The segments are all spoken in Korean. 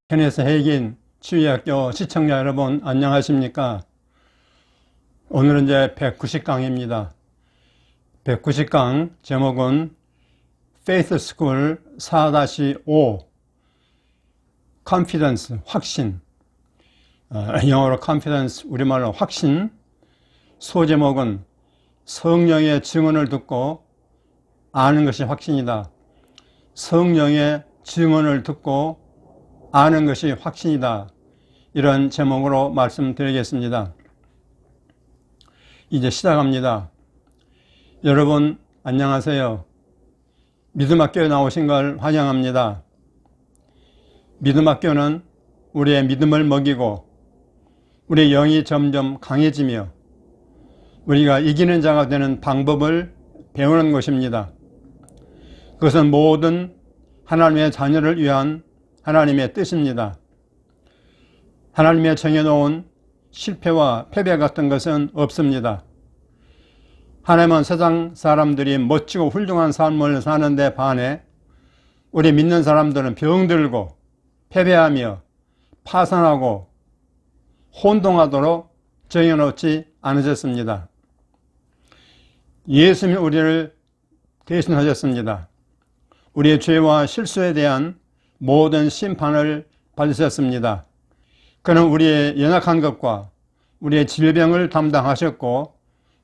케네스 헤이긴 치유학교 시청자 여러분 안녕하십니까? 오늘은 이제 190강입니다. 190강 제목은 Faith School 4-5 Confidence 확신, 영어로 Confidence, 우리말로 확신. 소제목은 성령의 증언을 듣고 아는 것이 확신이다. 성령의 증언을 듣고 아는 것이 확신이다. 이런 제목으로 말씀드리겠습니다. 이제 시작합니다. 여러분 안녕하세요. 믿음학교에 나오신 걸 환영합니다. 믿음학교는 우리의 믿음을 먹이고 우리의 영이 점점 강해지며 우리가 이기는 자가 되는 방법을 배우는 것입니다. 그것은 모든 하나님의 자녀를 위한 하나님의 뜻입니다. 하나님의 정해놓은 실패와 패배 같은 것은 없습니다. 하나님은 세상 사람들이 멋지고 훌륭한 삶을 사는데 반해 우리 믿는 사람들은 병들고 패배하며 파산하고 혼동하도록 정해놓지 않으셨습니다. 예수님이 우리를 대신하셨습니다. 우리의 죄와 실수에 대한 모든 심판을 받으셨습니다. 그는 우리의 연약한 것과 우리의 질병을 담당하셨고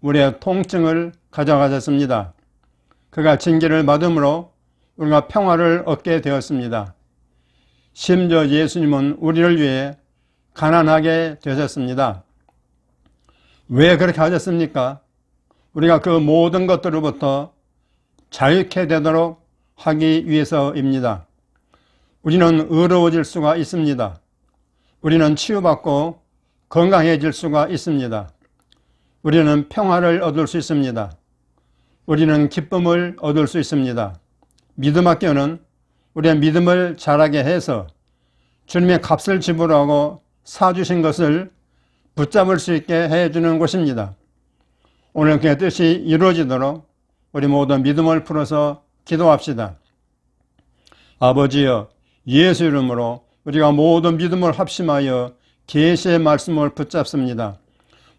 우리의 통증을 가져가셨습니다. 그가 징계를 받음으로 우리가 평화를 얻게 되었습니다. 심지어 예수님은 우리를 위해 가난하게 되셨습니다. 왜 그렇게 하셨습니까? 우리가 그 모든 것들로부터 자유케 되도록 하기 위해서입니다. 우리는 의로워질 수가 있습니다. 우리는 치유받고 건강해질 수가 있습니다. 우리는 평화를 얻을 수 있습니다. 우리는 기쁨을 얻을 수 있습니다. 믿음학교는 우리의 믿음을 자라게 해서 주님의 값을 지불하고 사주신 것을 붙잡을 수 있게 해주는 곳입니다. 오늘 그의 뜻이 이루어지도록 우리 모두 믿음을 풀어서 기도합시다. 아버지여, 예수 이름으로 우리가 모든 믿음을 합심하여 계시의 말씀을 붙잡습니다.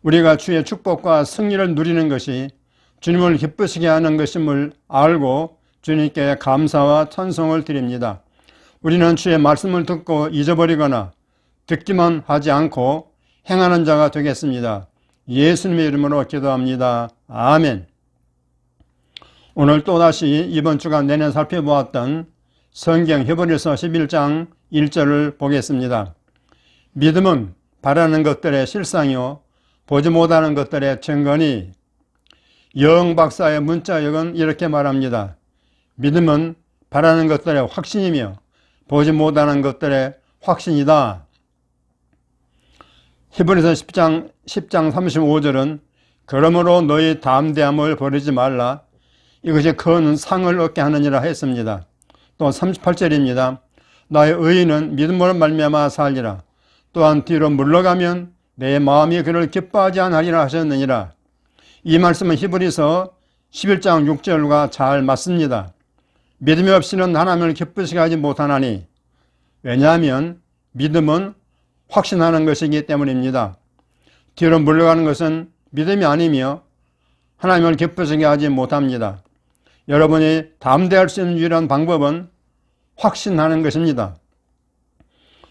우리가 주의 축복과 승리를 누리는 것이 주님을 기쁘시게 하는 것임을 알고 주님께 감사와 찬송을 드립니다. 우리는 주의 말씀을 듣고 잊어버리거나 듣기만 하지 않고 행하는 자가 되겠습니다. 예수님의 이름으로 기도합니다. 아멘. 오늘 또다시 이번 주간 내내 살펴보았던 성경 히브리서 11장 1절을 보겠습니다. 믿음은 바라는 것들의 실상이요 보지 못하는 것들의 증거니. 영 박사의 문자역은 이렇게 말합니다. 믿음은 바라는 것들의 확신이며 보지 못하는 것들의 확신이다. 히브리서 10장 35절은 그러므로 너희 담대함을 버리지 말라. 이것이 큰 상을 얻게 하느니라 했습니다. 또 38절입니다. 나의 의인은 믿음으로 말미암아 살리라. 또한 뒤로 물러가면 내 마음이 그를 기뻐하지 않으리라 하셨느니라. 이 말씀은 히브리서 11장 6절과 잘 맞습니다. 믿음이 없이는 하나님을 기쁘시게 하지 못하나니, 왜냐하면 믿음은 확신하는 것이기 때문입니다. 뒤로 물러가는 것은 믿음이 아니며 하나님을 기쁘시게 하지 못합니다. 여러분이 담대할 수 있는 유일한 방법은 확신하는 것입니다.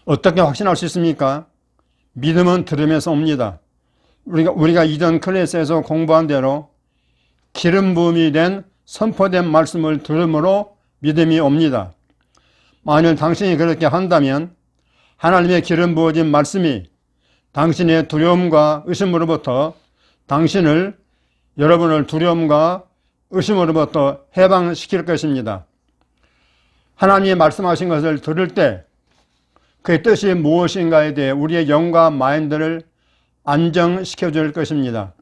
어떻게 확신할 수 있습니까? 믿음은 들음에서 옵니다. 우리가 이전 클래스에서 공부한 대로 기름 부음이 된 선포된 말씀을 들음으로 믿음이 옵니다. 만일 당신이 그렇게 한다면 하나님의 기름 부어진 말씀이 당신의 두려움과 의심으로부터 여러분을 두려움과 의심으로부터 해방시킬 것입니다. 하나님이 말씀하신 것을 들을 때 그의 뜻이 무엇인가에 대해 우리의 영과 마인드를 안정시켜 줄 것입니다.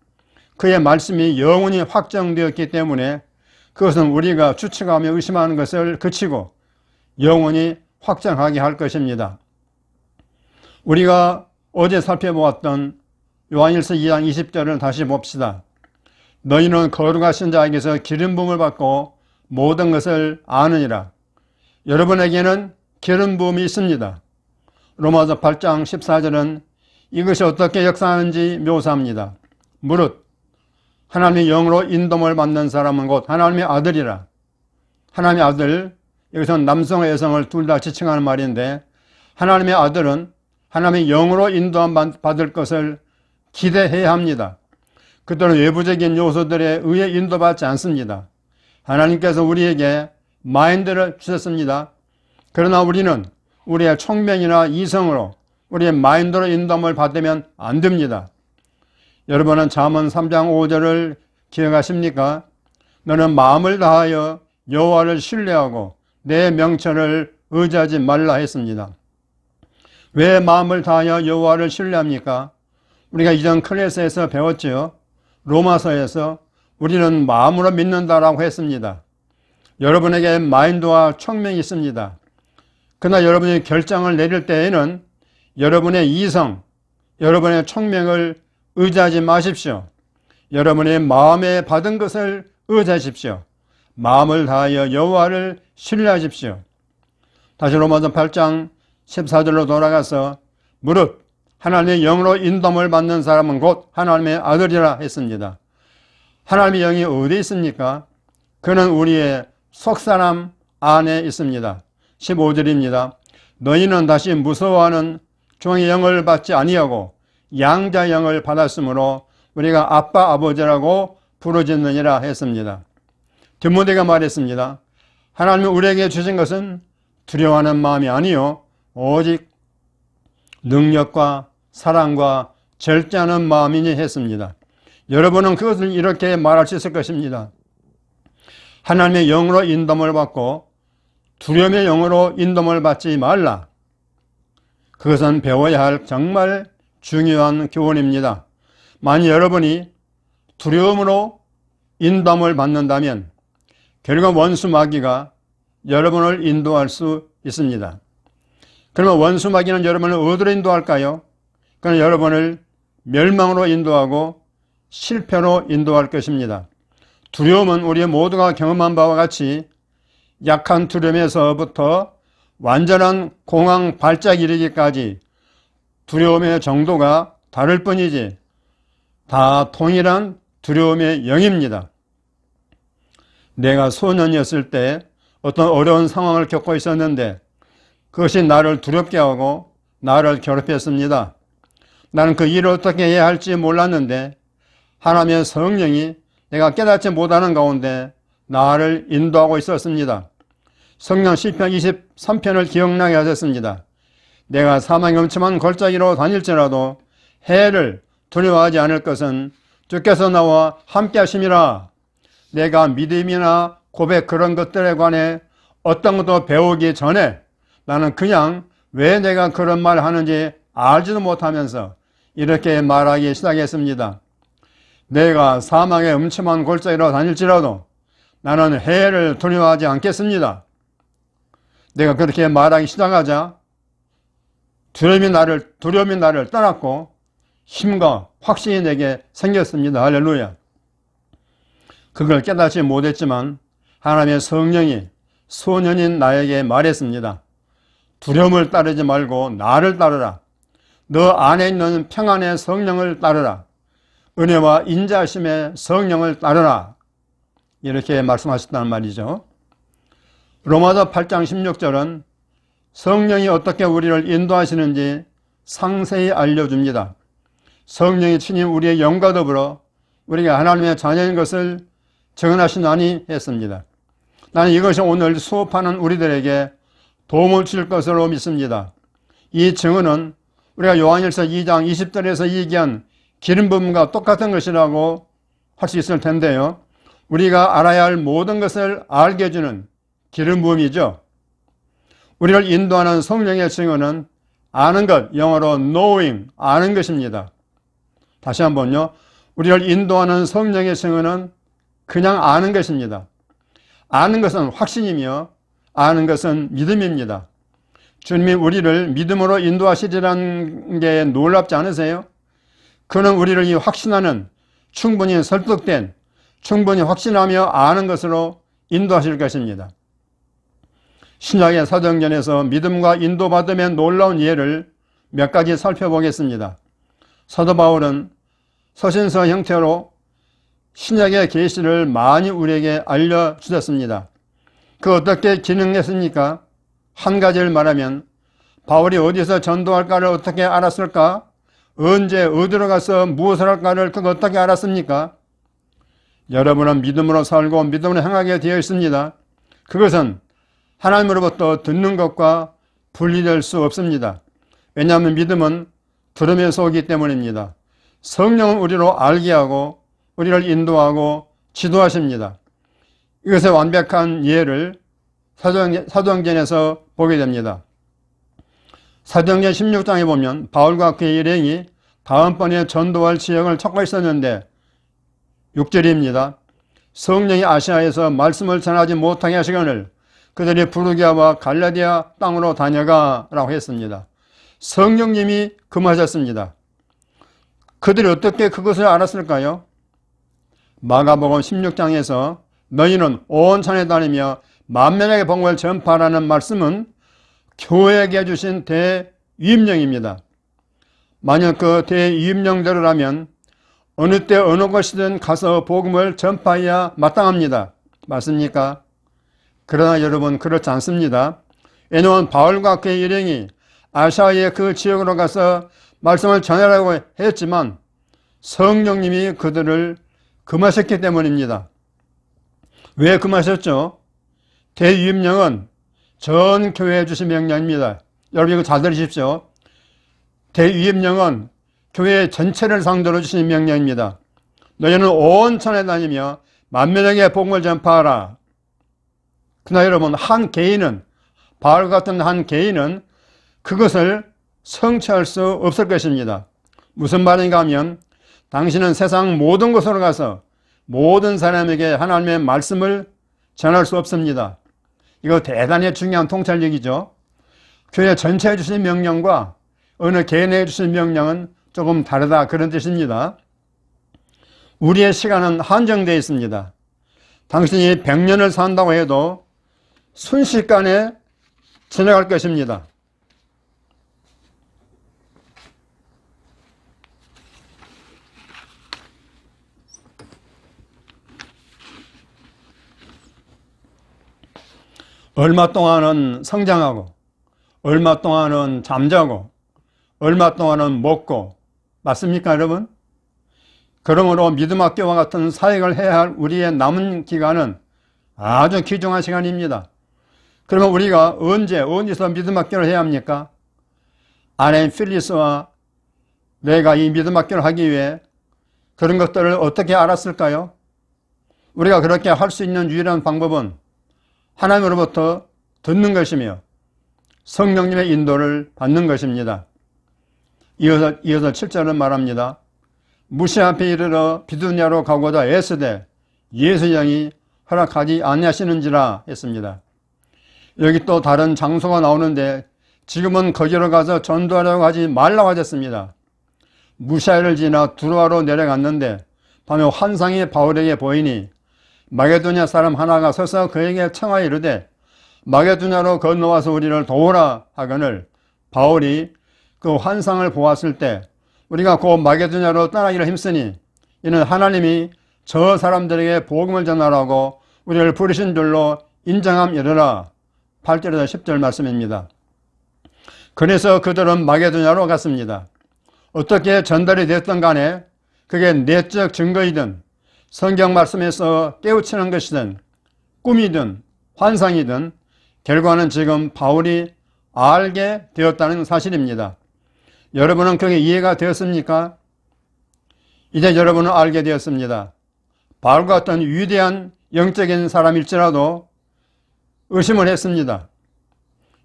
그의 말씀이 영원히 확정되었기 때문에 그것은 우리가 추측하며 의심하는 것을 그치고 영원히 확정하게 할 것입니다. 우리가 어제 살펴보았던 요한일서 2장 20절을 다시 봅시다. 너희는 거룩하신 자에게서 기름 부음을 받고 모든 것을 아느니라. 여러분에게는 기름 부음이 있습니다. 로마서 8장 14절은 이것이 어떻게 역사하는지 묘사합니다. 무릇 하나님의 영으로 인도를 받는 사람은 곧 하나님의 아들이라. 하나님의 아들, 여기서는 남성과 여성을 둘 다 지칭하는 말인데, 하나님의 아들은 하나님의 영으로 인도함 받을 것을 기대해야 합니다. 그들은 외부적인 요소들에 의해 인도받지 않습니다. 하나님께서 우리에게 마인드를 주셨습니다. 그러나 우리는 우리의 총명이나 이성으로 우리의 마인드로 인도함을 받으면 안 됩니다. 여러분은 잠언 3장 5절을 기억하십니까? 너는 마음을 다하여 여호와를 신뢰하고 내 명철을 의지하지 말라 했습니다. 왜 마음을 다하여 여호와를 신뢰합니까? 우리가 이전 클래스에서 배웠죠. 로마서에서 우리는 마음으로 믿는다라고 했습니다. 여러분에게 마인드와 총명이 있습니다. 그러나 여러분이 결정을 내릴 때에는 여러분의 이성, 여러분의 총명을 의지하지 마십시오. 여러분의 마음에 받은 것을 의지하십시오. 마음을 다하여 여호와를 신뢰하십시오. 다시 로마서 8장 14절로 돌아가서 무릇 하나님의 영으로 인도함을 받는 사람은 곧 하나님의 아들이라 했습니다. 하나님의 영이 어디 있습니까? 그는 우리의 속사람 안에 있습니다. 15절입니다. 너희는 다시 무서워하는 종의 영을 받지 아니하고 양자 영을 받았으므로 우리가 아빠 아버지라고 부르짖느니라 했습니다. 디모데가 말했습니다. 하나님이 우리에게 주신 것은 두려워하는 마음이 아니요 오직 능력과 사랑과 절제하는 마음이니 했습니다. 여러분은 그것을 이렇게 말할 수 있을 것입니다. 하나님의 영으로 인도함을 받고 두려움의 영으로 인도함을 받지 말라. 그것은 배워야 할 정말 중요한 교훈입니다. 만약 여러분이 두려움으로 인도함을 받는다면 결국 원수 마귀가 여러분을 인도할 수 있습니다. 그러면 원수 마귀는 여러분을 어디로 인도할까요? 그는 여러분을 멸망으로 인도하고 실패로 인도할 것입니다. 두려움은 우리 모두가 경험한 바와 같이 약한 두려움에서부터 완전한 공황 발작 이르기까지 두려움의 정도가 다를 뿐이지 다 동일한 두려움의 영입니다. 내가 소년이었을 때 어떤 어려운 상황을 겪고 있었는데 그것이 나를 두렵게 하고 나를 괴롭혔습니다. 나는 그 일을 어떻게 해야 할지 몰랐는데 하나님의 성령이 내가 깨닫지 못하는 가운데 나를 인도하고 있었습니다. 성령 시편 23편을 기억나게 하셨습니다. 내가 사망의 음침한 골짜기로 다닐지라도 해를 두려워하지 않을 것은 주께서 나와 함께 하심이라. 내가 믿음이나 고백 그런 것들에 관해 어떤 것도 배우기 전에 나는 그냥 왜 내가 그런 말을 하는지 알지도 못하면서 이렇게 말하기 시작했습니다. 내가 사망의 음침한 골짜기로 다닐지라도 나는 해를 두려워하지 않겠습니다. 내가 그렇게 말하기 시작하자 두려움이 나를 떠났고 힘과 확신이 내게 생겼습니다. 할렐루야. 그걸 깨닫지 못했지만 하나님의 성령이 소년인 나에게 말했습니다. 두려움을 따르지 말고 나를 따르라. 너 안에 있는 평안의 성령을 따르라. 은혜와 인자하심의 성령을 따르라. 이렇게 말씀하셨다는 말이죠. 로마서 8장 16절은 성령이 어떻게 우리를 인도하시는지 상세히 알려줍니다. 성령이 친히 우리의 영과 더불어 우리가 하나님의 자녀인 것을 증언하시나니 했습니다. 나는 이것이 오늘 수업하는 우리들에게 도움을 줄 것으로 믿습니다. 이 증언은 우리가 요한일서 2장 20절에서 얘기한 기름 부음과 똑같은 것이라고 할 수 있을 텐데요. 우리가 알아야 할 모든 것을 알게 해주는 기름 부음이죠. 우리를 인도하는 성령의 증언은 아는 것, 영어로 knowing, 아는 것입니다. 다시 한번요. 우리를 인도하는 성령의 증언은 그냥 아는 것입니다. 아는 것은 확신이며 아는 것은 믿음입니다. 주님이 우리를 믿음으로 인도하시리라는 게 놀랍지 않으세요? 그는 우리를 이 확신하는 충분히 설득된, 충분히 확신하며 아는 것으로 인도하실 것입니다. 신약의 사도행전에서 믿음과 인도받음의 놀라운 예를 몇 가지 살펴보겠습니다. 사도 바울은 서신서 형태로 신약의 계시를 많이 우리에게 알려주셨습니다. 그 어떻게 기능했습니까? 한 가지를 말하면 바울이 어디서 전도할까를 어떻게 알았을까? 언제 어디로 가서 무엇을 할까를 그거 어떻게 알았습니까? 여러분은 믿음으로 살고 믿음으로 행하게 되어 있습니다. 그것은 하나님으로부터 듣는 것과 분리될 수 없습니다. 왜냐하면 믿음은 들음에서 오기 때문입니다. 성령은 우리로 알게 하고 우리를 인도하고 지도하십니다. 이것의 완벽한 예를 사도행전에서 보게 됩니다. 사도행전 16장에 보면 바울과 그의 일행이 다음번에 전도할 지역을 찾고 있었는데 6절입니다. 성령이 아시아에서 말씀을 전하지 못하게 하시거늘 그들이 부르기아와 갈라디아 땅으로 다녀가 라고 했습니다. 성령님이 금하셨습니다. 그들이 어떻게 그것을 알았을까요? 마가복음 16장에서 너희는 온 산에 다니며 만민에게 복음을 전파하라는 말씀은 교회에게 주신 대위임령입니다. 만약 그 대위임령대로라면 어느 때 어느 곳이든 가서 복음을 전파해야 마땅합니다. 맞습니까? 그러나 여러분 그렇지 않습니다. 왜냐하면 바울과 그의 일행이 아시아의 그 지역으로 가서 말씀을 전하라고 했지만 성령님이 그들을 금하셨기 때문입니다. 왜 금하셨죠? 대위임령은 전 교회에 주신 명령입니다. 여러분 이거 잘 들으십시오. 대위임령은 교회 전체를 상대로 주신 명령입니다. 너희는 온 천에 다니며 만민에게 복음을 전파하라. 그러나 여러분 한 개인은 바울 같은 한 개인은 그것을 성취할 수 없을 것입니다. 무슨 말인가 하면 당신은 세상 모든 곳으로 가서 모든 사람에게 하나님의 말씀을 전할 수 없습니다. 이거 대단히 중요한 통찰력이죠. 교회 전체에 주신 명령과 어느 개인에게 주신 명령은 조금 다르다 그런 뜻입니다. 우리의 시간은 한정되어 있습니다. 당신이 100년을 산다고 해도 순식간에 지나갈 것입니다. 얼마 동안은 성장하고 얼마 동안은 잠자고 얼마 동안은 먹고 맞습니까 여러분? 그러므로 믿음학교와 같은 사역을 해야 할 우리의 남은 기간은 아주 귀중한 시간입니다. 그러면 우리가 언제 어디서 믿음학교를 해야 합니까? 아내인 필리스와 내가 이 믿음학교를 하기 위해 그런 것들을 어떻게 알았을까요? 우리가 그렇게 할 수 있는 유일한 방법은 하나님으로부터 듣는 것이며 성령님의 인도를 받는 것입니다. 이어서 7절은 말합니다. 무시 앞에 이르러 비두냐로 가고자 애쓰되 예수 영이 허락하지 아니하시는지라 했습니다. 여기 또 다른 장소가 나오는데 지금은 거기로 가서 전도하려고 하지 말라고 하셨습니다. 무시아를 지나 두로아로 내려갔는데 밤에 환상이 바울에게 보이니 마게도냐 사람 하나가 서서 그에게 청하여 이르되 마게도냐로 건너와서 우리를 도우라 하거늘 바울이 그 환상을 보았을 때 우리가 곧 마게도냐로 떠나기를 힘쓰니 이는 하나님이 저 사람들에게 복음을 전하라고 우리를 부르신 줄로 인정함이르라. 8절에서 10절 말씀입니다. 그래서 그들은 마게도냐로 갔습니다. 어떻게 전달이 됐든 간에 그게 내적 증거이든 성경 말씀에서 깨우치는 것이든 꿈이든 환상이든 결과는 지금 바울이 알게 되었다는 사실입니다. 여러분은 그게 이해가 되었습니까? 이제 여러분은 알게 되었습니다. 바울과 같은 위대한 영적인 사람일지라도 의심을 했습니다.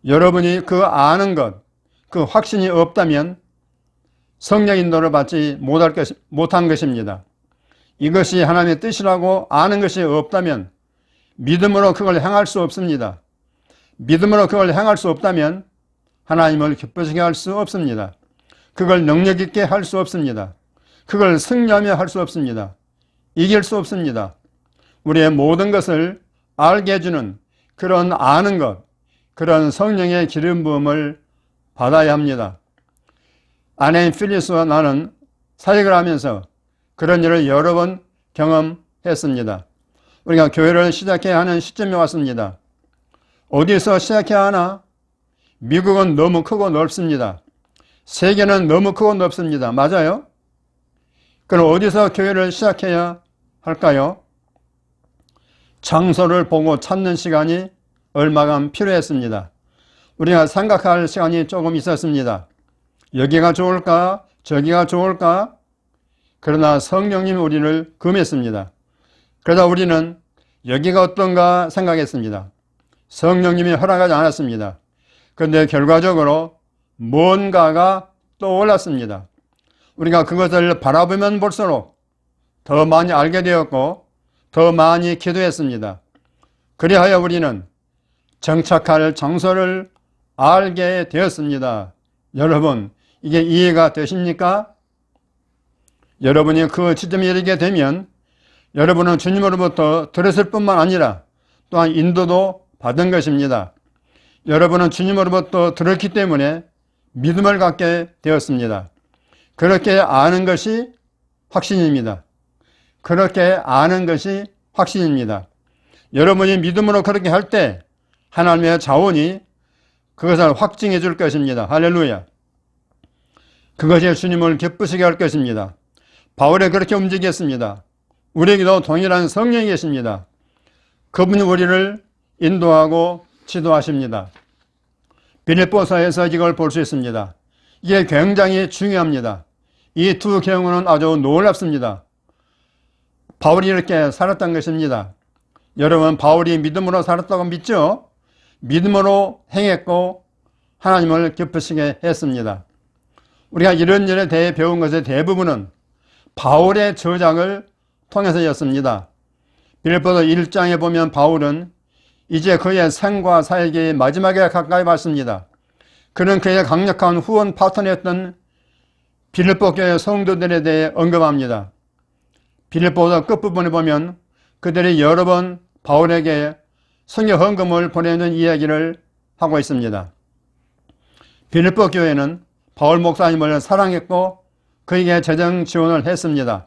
여러분이 그 아는 것, 그 확신이 없다면 성령 인도를 받지 못한 것입니다. 이것이 하나님의 뜻이라고 아는 것이 없다면 믿음으로 그걸 행할 수 없습니다. 믿음으로 그걸 행할 수 없다면 하나님을 기쁘시게 할 수 없습니다. 그걸 능력 있게 할 수 없습니다. 그걸 승리하며 할 수 없습니다. 이길 수 없습니다. 우리의 모든 것을 알게 해주는 그런 아는 것, 그런 성령의 기름 부음을 받아야 합니다. 아내인 필리스와 나는 사역을 하면서 그런 일을 여러 번 경험했습니다. 우리가 교회를 시작해야 하는 시점이 왔습니다. 어디서 시작해야 하나? 미국은 너무 크고 넓습니다. 세계는 너무 크고 넓습니다. 맞아요? 그럼 어디서 교회를 시작해야 할까요? 장소를 보고 찾는 시간이 얼마간 필요했습니다. 우리가 생각할 시간이 조금 있었습니다. 여기가 좋을까? 저기가 좋을까? 그러나 성령님이 우리를 금했습니다. 그러다 우리는 여기가 어떤가 생각했습니다. 성령님이 허락하지 않았습니다. 그런데 결과적으로 뭔가가 떠올랐습니다. 우리가 그것을 바라보면 볼수록 더 많이 알게 되었고 더 많이 기도했습니다. 그리하여 우리는 정착할 장소를 알게 되었습니다. 여러분, 이게 이해가 되십니까? 여러분이 그 지점에 이르게 되면 여러분은 주님으로부터 들었을 뿐만 아니라 또한 인도도 받은 것입니다. 여러분은 주님으로부터 들었기 때문에 믿음을 갖게 되었습니다. 그렇게 아는 것이 확신입니다. 그렇게 아는 것이 확신입니다. 여러분이 믿음으로 그렇게 할 때 하나님의 자원이 그것을 확증해 줄 것입니다. 할렐루야. 그것이 주님을 기쁘시게 할 것입니다. 바울이 그렇게 움직였습니다. 우리에게도 동일한 성령이 계십니다. 그분이 우리를 인도하고 지도하십니다. 빌립보서에서 이걸 볼 수 있습니다. 이게 굉장히 중요합니다. 이 두 경우는 아주 놀랍습니다. 바울이 이렇게 살았던 것입니다. 여러분, 바울이 믿음으로 살았다고 믿죠? 믿음으로 행했고 하나님을 기쁘시게 했습니다. 우리가 이런 일에 대해 배운 것의 대부분은 바울의 저작을 통해서였습니다. 빌립보서 1장에 보면 바울은 이제 그의 생과 사역의 마지막에 가까이 왔습니다. 그는 그의 강력한 후원 파트너였던 빌립보 교회 성도들에 대해 언급합니다. 빌립보서 끝부분에 보면 그들이 여러 번 바울에게 성역 헌금을 보내는 이야기를 하고 있습니다. 빌립보 교회는 바울 목사님을 사랑했고 그에게 재정 지원을 했습니다.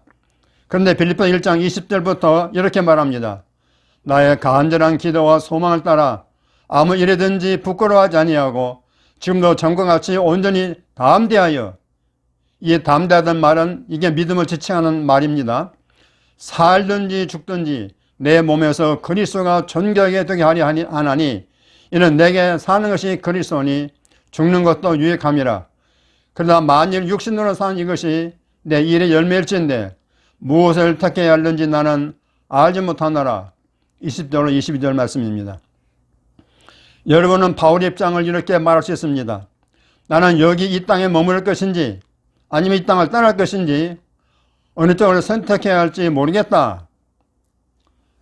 그런데 빌립보 1장 20절부터 이렇게 말합니다. 나의 간절한 기도와 소망을 따라 아무 일이든지 부끄러워하지 아니하고 지금도 전과 같이 온전히 담대하여, 이 담대하다는 말은 이게 믿음을 지칭하는 말입니다. 살든지 죽든지 내 몸에서 그리스도가 존귀하게 되게 하려 하나니 이는 내게 사는 것이 그리스도니 죽는 것도 유익함이라. 그러나 만일 육신으로 사는 이것이 내 일의 열매일진데 무엇을 택해야 할는지 나는 알지 못하노라. 20절 22절 말씀입니다. 여러분은 바울의 입장을 이렇게 말할 수 있습니다. 나는 여기 이 땅에 머무를 것인지 아니면 이 땅을 떠날 것인지 어느 쪽을 선택해야 할지 모르겠다.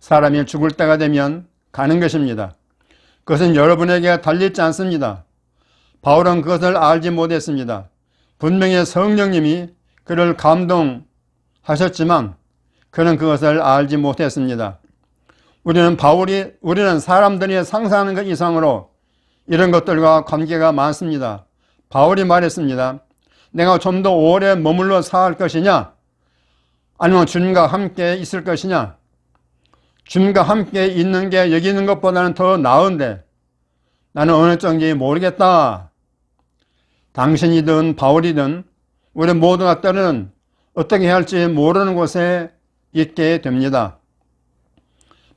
사람이 죽을 때가 되면 가는 것입니다. 그것은 여러분에게 달려있지 않습니다. 바울은 그것을 알지 못했습니다. 분명히 성령님이 그를 감동하셨지만 그는 그것을 알지 못했습니다. 우리는 사람들이 상상하는 것 이상으로 이런 것들과 관계가 많습니다. 바울이 말했습니다. 내가 좀 더 오래 머물러 살 것이냐? 아니면 주님과 함께 있을 것이냐? 주님과 함께 있는 게 여기 있는 것보다는 더 나은데 나는 어느 쪽인지 모르겠다. 당신이든 바울이든 우리 모두가 때로는 어떻게 해야 할지 모르는 곳에 있게 됩니다.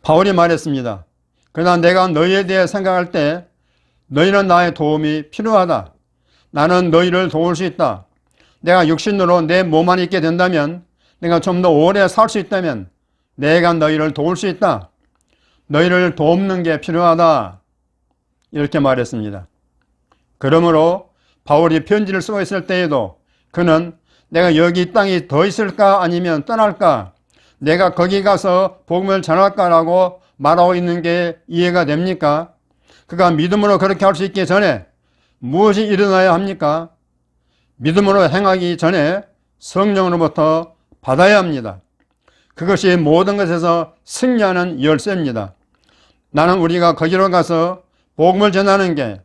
바울이 말했습니다. 그러나 내가 너희에 대해 생각할 때 너희는 나의 도움이 필요하다. 나는 너희를 도울 수 있다. 내가 육신으로 내 몸 안에 있게 된다면, 내가 좀 더 오래 살 수 있다면 내가 너희를 도울 수 있다. 너희를 돕는 게 필요하다. 이렇게 말했습니다. 그러므로 바울이 편지를 쓰고 있을 때에도 그는 내가 여기 이 땅에 더 있을까 아니면 떠날까, 내가 거기 가서 복음을 전할까라고 말하고 있는 게 이해가 됩니까? 그가 믿음으로 그렇게 할 수 있기 전에 무엇이 일어나야 합니까? 믿음으로 행하기 전에 성령으로부터 받아야 합니다. 그것이 모든 것에서 승리하는 열쇠입니다. 나는 우리가 거기로 가서 복음을 전하는 게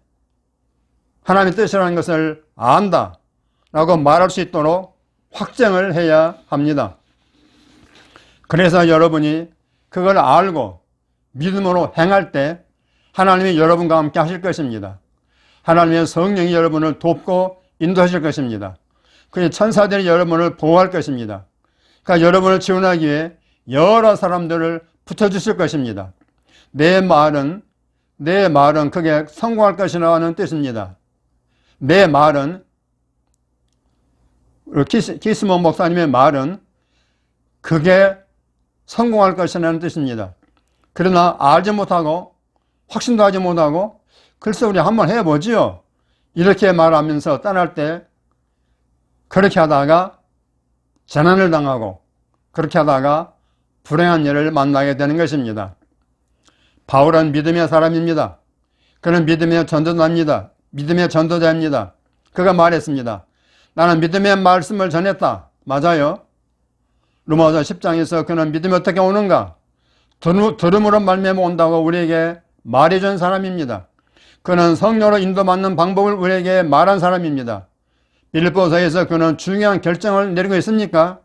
하나님의 뜻이라는 것을 안다. 라고 말할 수 있도록 확정을 해야 합니다. 그래서 여러분이 그걸 알고 믿음으로 행할 때 하나님이 여러분과 함께 하실 것입니다. 하나님의 성령이 여러분을 돕고 인도하실 것입니다. 그리고 천사들이 여러분을 보호할 것입니다. 그러니까 여러분을 지원하기 위해 여러 사람들을 붙여주실 것입니다. 내 말은 그게 성공할 것이라는 뜻입니다. 내 말은, 기스몬 목사님의 말은 그게 성공할 것이라는 뜻입니다. 그러나 알지 못하고 확신도 하지 못하고 글쎄 우리 한번 해보지요. 이렇게 말하면서 떠날 때 그렇게 하다가 재난을 당하고 그렇게 하다가 불행한 일을 만나게 되는 것입니다. 바울은 믿음의 사람입니다. 그는 믿음의 전도자입니다. 믿음의 전도자입니다. 그가 말했습니다. 나는 믿음의 말씀을 전했다. 맞아요. 로마서 10장에서 그는 믿음이 어떻게 오는가? 들음으로 말미암아 온다고 우리에게 말해준 사람입니다. 그는 성령으로 인도받는 방법을 우리에게 말한 사람입니다. 빌립보서에서 그는 중요한 결정을 내리고 있습니까?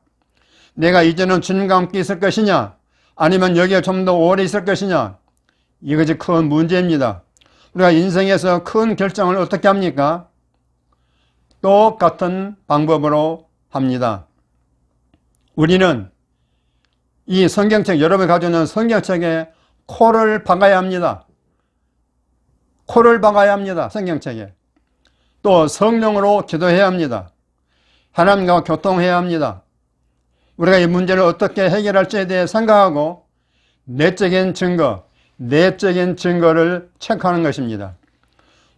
내가 이제는 주님과 함께 있을 것이냐? 아니면 여기에 좀 더 오래 있을 것이냐? 이것이 큰 문제입니다. 우리가 인생에서 큰 결정을 어떻게 합니까? 똑같은 방법으로 합니다. 우리는 이 성경책, 여러분이 가지고 있는 성경책에 코를 박아야 합니다. 코를 박아야 합니다. 성경책에. 또 성령으로 기도해야 합니다. 하나님과 교통해야 합니다. 우리가 이 문제를 어떻게 해결할지에 대해 생각하고 내적인 증거를 체크하는 것입니다.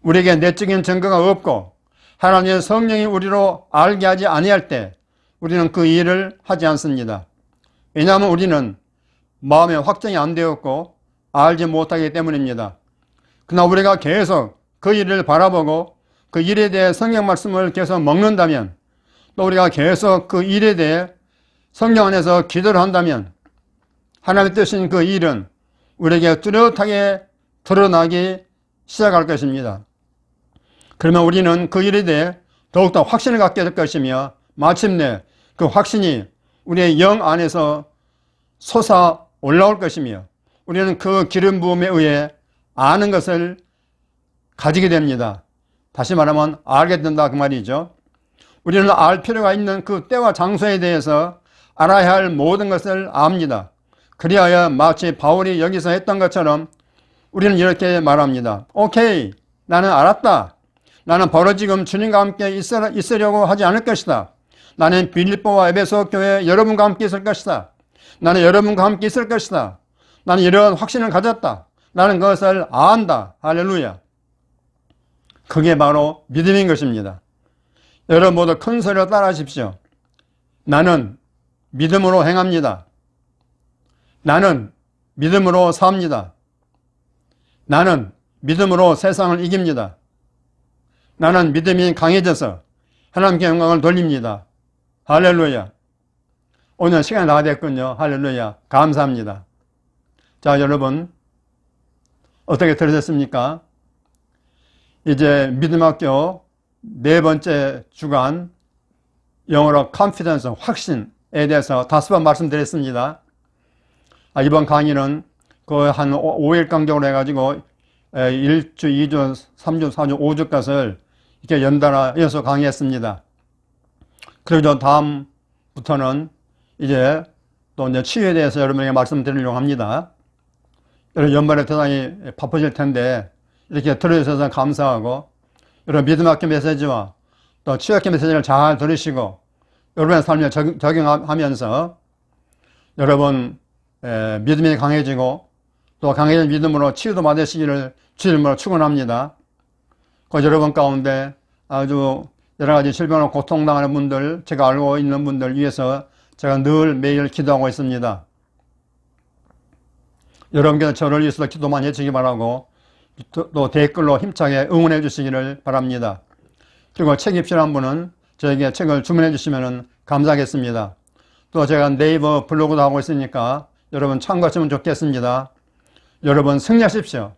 우리에게 내적인 증거가 없고 하나님의 성령이 우리로 알게 하지 아니할 때 우리는 그 일을 하지 않습니다. 왜냐하면 우리는 마음에 확정이 안 되었고 알지 못하기 때문입니다. 그러나 우리가 계속 그 일을 바라보고 그 일에 대해 성경 말씀을 계속 먹는다면, 또 우리가 계속 그 일에 대해 성령 안에서 기도를 한다면 하나님의 뜻인 그 일은 우리에게 뚜렷하게 드러나기 시작할 것입니다. 그러면 우리는 그 일에 대해 더욱더 확신을 갖게 될 것이며 마침내 그 확신이 우리의 영 안에서 솟아 올라올 것이며 우리는 그 기름 부음에 의해 아는 것을 가지게 됩니다. 다시 말하면 알게 된다 그 말이죠. 우리는 알 필요가 있는 그 때와 장소에 대해서 알아야 할 모든 것을 압니다. 그리하여 마치 바울이 여기서 했던 것처럼 우리는 이렇게 말합니다. 오케이, 나는 알았다. 나는 바로 지금 주님과 함께 있으려고 하지 않을 것이다. 나는 빌립보와 에베소 교회 여러분과 함께 있을 것이다. 나는 여러분과 함께 있을 것이다. 나는 이런 확신을 가졌다. 나는 그것을 안다. 할렐루야. 그게 바로 믿음인 것입니다. 여러분 모두 큰 소리로 따라 하십시오. 나는 믿음으로 행합니다. 나는 믿음으로 삽니다. 나는 믿음으로 세상을 이깁니다. 나는 믿음이 강해져서 하나님께 영광을 돌립니다. 할렐루야. 오늘 시간이 다 됐군요. 할렐루야. 감사합니다. 자, 여러분 어떻게 들으셨습니까? 이제 믿음학교 네 번째 주간 영어로 confidence, 확신에 대해서 5번 말씀드렸습니다. 이번 강의는 거의 한 5일 간격으로 해가지고 1주, 2주, 3주, 4주, 5주 것을 이렇게 연달아 이어서 강의했습니다. 그리고 다음부터는 이제 또 이제 치유에 대해서 여러분에게 말씀드리려고 합니다. 여러분 연말에 대단히 바쁘실 텐데 이렇게 들어주셔서 감사하고 여러분 믿음학교 메시지와 또 치유학교 메시지를 잘 들으시고 여러분의 삶에 적용하면서 여러분 믿음이 강해지고 또 강해진 믿음으로 치유도 받으시기를 주님으로 축원합니다. 그 여러분 가운데 아주 여러 가지 질병으로 고통당하는 분들, 제가 알고 있는 분들 위해서 제가 늘 매일 기도하고 있습니다. 여러분께서 저를 위해서 기도 많이 해주시기 바라고 또 댓글로 힘차게 응원해 주시기를 바랍니다. 그리고 책이 필요한 분은 저에게 책을 주문해 주시면 감사하겠습니다. 또 제가 네이버 블로그도 하고 있으니까 여러분 참고하시면 좋겠습니다. 여러분 승리하십시오.